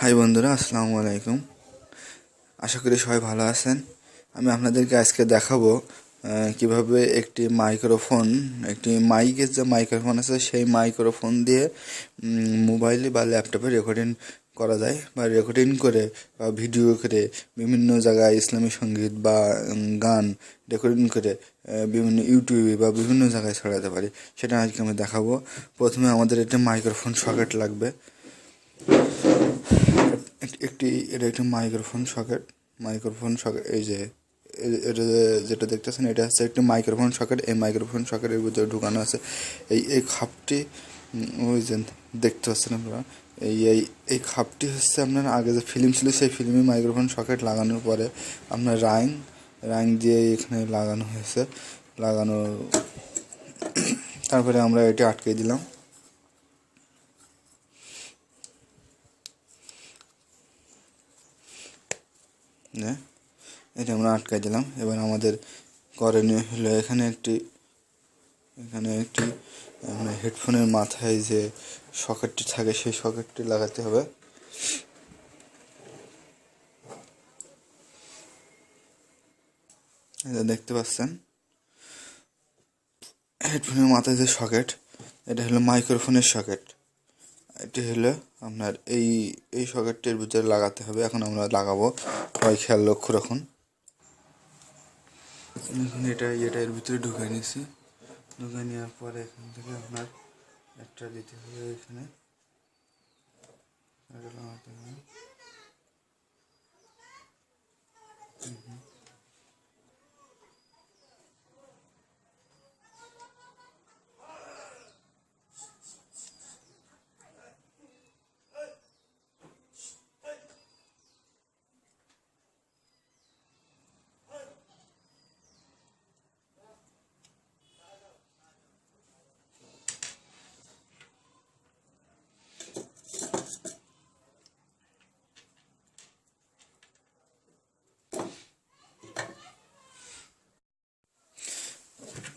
High বন্ধুরা, আসসালামু আলাইকুম। আশা করি সবাই ভালো আছেন। আমি আপনাদেরকে আজকে দেখাবো কিভাবে একটি মাইকের যে মাইক্রোফোন আছে সেই মাইক্রোফোন দিয়ে মোবাইলে বা ল্যাপটপে রেকর্ডিং করা যায়, বা রেকর্ডিং করে বা ভিডিও করে বিভিন্ন জায়গায় ইসলামী সঙ্গীত বা গান রেকর্ডিং করে বিভিন্ন ইউটিউবে বা বিভিন্ন জায়গায় ছড়াতে পারি। সেটা আজকে আমি দেখাবো। প্রথমে আমাদের একটা মাইক্রোফোন সকেট লাগবে। এটা একটি মাইক্রোফোন সকেট এই যে এটা যেটা দেখতেছেন, এটা হচ্ছে একটি মাইক্রোফোন সকেট। এই মাইক্রোফোন সকেটের ভিতরে ঢুকানো আছে এই খাপটি। ওই যে দেখতে পাচ্ছেন আপনারা, এই এই এই খাপটি হচ্ছে আপনার আগে যে ফিল্ম ছিল সেই ফিল্মে মাইক্রোফোন সকেট লাগানোর পরে আপনার রাইং দিয়ে এখানে লাগানো হয়েছে। লাগানো তারপরে আমরা এটা আটকে দিলাম। এটা আমরা আটকাই দিলাম। এবার আমাদের করণীয় হলো এখানে একটি হেডফোনের মাথায় যে সকেটটি থাকে সেই সকেটটি লাগাতে হবে। এটা দেখতে পাচ্ছেন হেডফোনের মাথায় যে সকেট, এটা হলো মাইক্রোফোনের সকেট। এটি হলো আপনার এই সকেটটির ভিতরে লাগাতে হবে। এখন আমরা লাগাবো, সবাই খেয়াল লক্ষ্য রাখুন। এখন এটা এর ভিতরে ঢুকিয়ে নিয়েছি। ঢুকিয়ে নেওয়ার পরে এখান থেকে আপনার একটা দিতে হবে। এখানে লাগাতে হবে।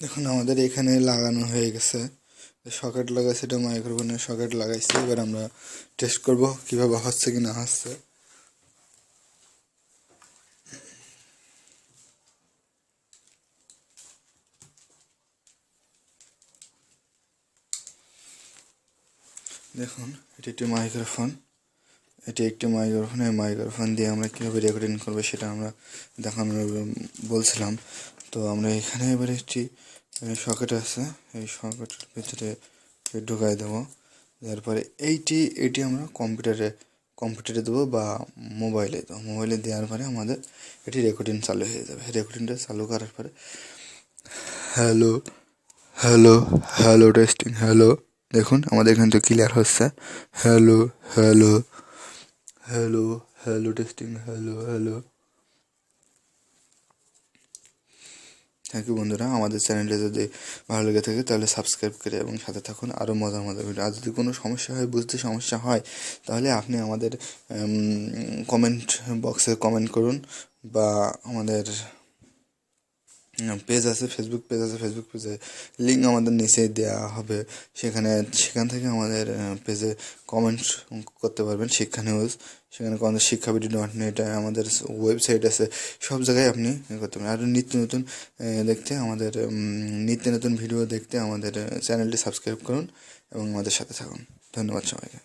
দেখুন আমাদের এখানে লাগানো হয়ে গেছে, সকেট লাগাইছে, এটা মাইক্রোফোনের সকেট লাগাইছে। এবার আমরা টেস্ট করব কিভাবে হচ্ছে কি না হচ্ছে। দেখুন এটি একটি মাইক্রোফোন। এই মাইক্রোফোন দিয়ে আমরা কীভাবে রেকর্ডিং করবো সেটা আমরা দেখানোর বলছিলাম। তো আমরা এখানে এবার একটি সকেট আছে, এই সকেটের ভিতরে ঢুকাই দেবো। তারপরে এটি আমরা কম্পিউটারে দেবো বা মোবাইলে দেবো। মোবাইলে দেওয়ার পরে আমাদের এটি রেকর্ডিং চালু হয়ে যাবে। রেকর্ডিংটা চালু করার পরে hello hello hello testing hello, দেখুন আমাদের কিন্তু ক্লিয়ার হচ্ছে। Hello hello hello hello testing hello hello. Thank you বন্ধুরা। আমাদের চ্যানেলটা যদি ভালো লেগে থাকে তাহলে সাবস্ক্রাইব করে এবং সাথে থাকুন আরও মজার মজার ভিডিও। আর যদি কোনো সমস্যা হয়, বুঝতে সমস্যা হয়, তাহলে আপনি আমাদের কমেন্ট বক্সে কমেন্ট করুন, বা আমাদের পেজ আছে, ফেসবুক পেজে লিঙ্ক আমাদের নিচে দেওয়া হবে। সেখান থেকে আমাদের পেজে কমেন্ট করতে পারবেন। শিক্ষা নিউজ, সেখানে আমাদের শিক্ষাবিডি.net আমাদের ওয়েবসাইট আছে। সব জায়গায় আপনি করতে পারেন। আর নিত্য নতুন ভিডিও দেখতে আমাদের চ্যানেলটি সাবস্ক্রাইব করুন এবং আমাদের সাথে থাকুন। ধন্যবাদ সবাইকে।